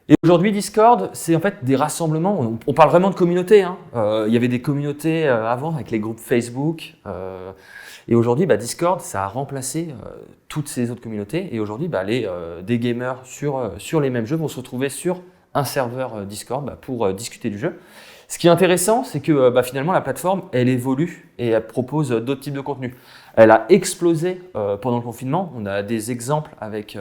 Et aujourd'hui, Discord, c'est en fait des rassemblements. On parle vraiment de communauté, hein. Il y avait des communautés avant avec les groupes Facebook. Et aujourd'hui, Discord, ça a remplacé toutes ces autres communautés. Et aujourd'hui, des gamers sur les mêmes jeux vont se retrouver sur un serveur Discord pour discuter du jeu. Ce qui est intéressant, c'est que finalement, la plateforme, elle évolue et elle propose d'autres types de contenus. Elle a explosé pendant le confinement. On a des exemples avec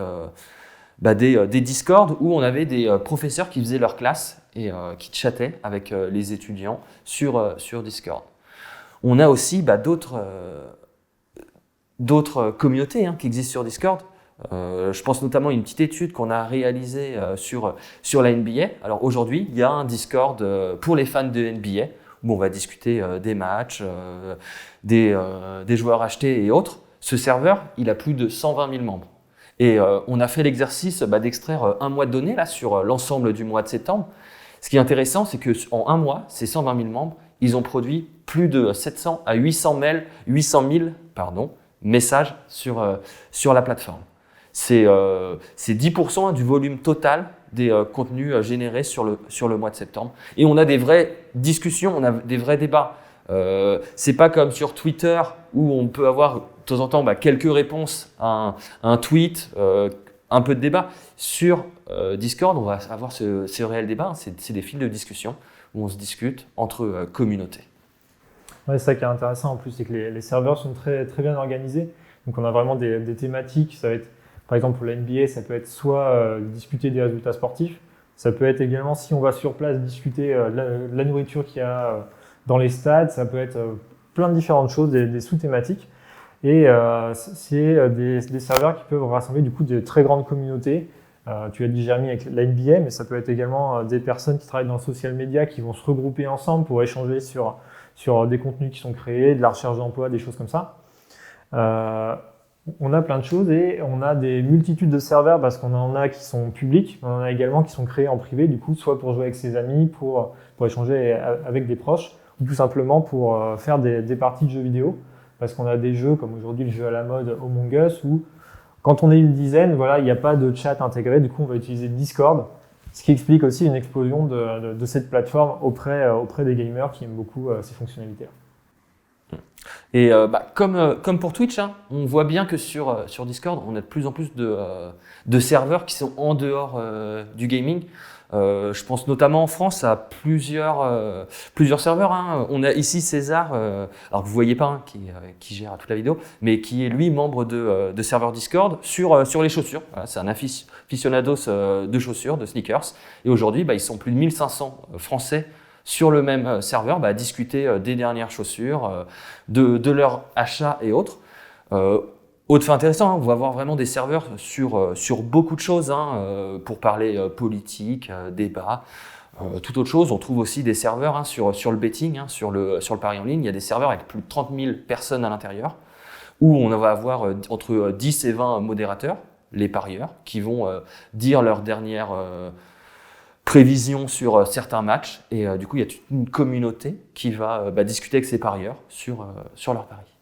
des Discord où on avait des professeurs qui faisaient leur classe et qui chattaient avec les étudiants sur Discord. On a aussi d'autres communautés qui existent sur Discord. Je pense notamment à une petite étude qu'on a réalisée sur la NBA. Alors aujourd'hui, il y a un Discord pour les fans de NBA où on va discuter des matchs, des joueurs achetés et autres. Ce serveur, il a plus de 120 000 membres. Et on a fait l'exercice d'extraire un mois de données là, sur l'ensemble du mois de septembre. Ce qui est intéressant, c'est qu'en un mois, ces 120 000 membres, ils ont produit plus de 700 à 800 000 messages sur la plateforme. C'est 10% du volume total des contenus générés sur le mois de septembre. Et on a des vraies discussions, on a des vrais débats. C'est pas comme sur Twitter où on peut avoir de temps en temps quelques réponses à un tweet, un peu de débat. Sur Discord, on va avoir ce réel débat. C'est des fils de discussion où on se discute entre communautés. Ouais, c'est ça qui est intéressant en plus, c'est que les serveurs sont très, très bien organisés. Donc on a vraiment des thématiques. Ça va être, par exemple pour la NBA, ça peut être soit discuter des résultats sportifs. Ça peut être également, si on va sur place, discuter de la nourriture qu'il y a dans les stades. Ça peut être plein de différentes choses, des sous-thématiques. Et c'est des serveurs qui peuvent rassembler du coup de très grandes communautés. Tu as dit Jérémy avec la NBA, mais ça peut être également des personnes qui travaillent dans le social media qui vont se regrouper ensemble pour échanger sur des contenus qui sont créés, de la recherche d'emploi, des choses comme ça. On a plein de choses et on a des multitudes de serveurs parce qu'on en a qui sont publics, on en a également qui sont créés en privé, du coup, soit pour jouer avec ses amis, pour échanger avec des proches, ou tout simplement pour faire des parties de jeux vidéo. Parce qu'on a des jeux comme aujourd'hui le jeu à la mode Among Us où quand on est une dizaine, voilà, il n'y a pas de chat intégré, du coup on va utiliser Discord, ce qui explique aussi une explosion de cette plateforme auprès des gamers qui aiment beaucoup ces fonctionnalités-là. Et comme pour Twitch, on voit bien que sur Discord, on a de plus en plus de serveurs qui sont en dehors du gaming. Je pense notamment en France à plusieurs serveurs. On a ici César, alors que vous voyez pas, qui gère toute la vidéo, mais qui est lui membre de serveur Discord sur les chaussures. Voilà, c'est un aficionados de chaussures, de sneakers. Et aujourd'hui, ils sont plus de 1500 Français sur le même serveur à discuter des dernières chaussures, de leur achat et autres. Autre fait intéressant, on va avoir vraiment des serveurs sur beaucoup de choses pour parler politique, débat, toute autre chose. On trouve aussi des serveurs sur le betting, sur le pari en ligne. Il y a des serveurs avec plus de 30 000 personnes à l'intérieur où on va avoir entre 10 et 20 modérateurs, les parieurs, qui vont dire leurs dernières prévisions sur certains matchs. Et du coup, il y a toute une communauté qui va discuter avec ces parieurs sur leurs paris.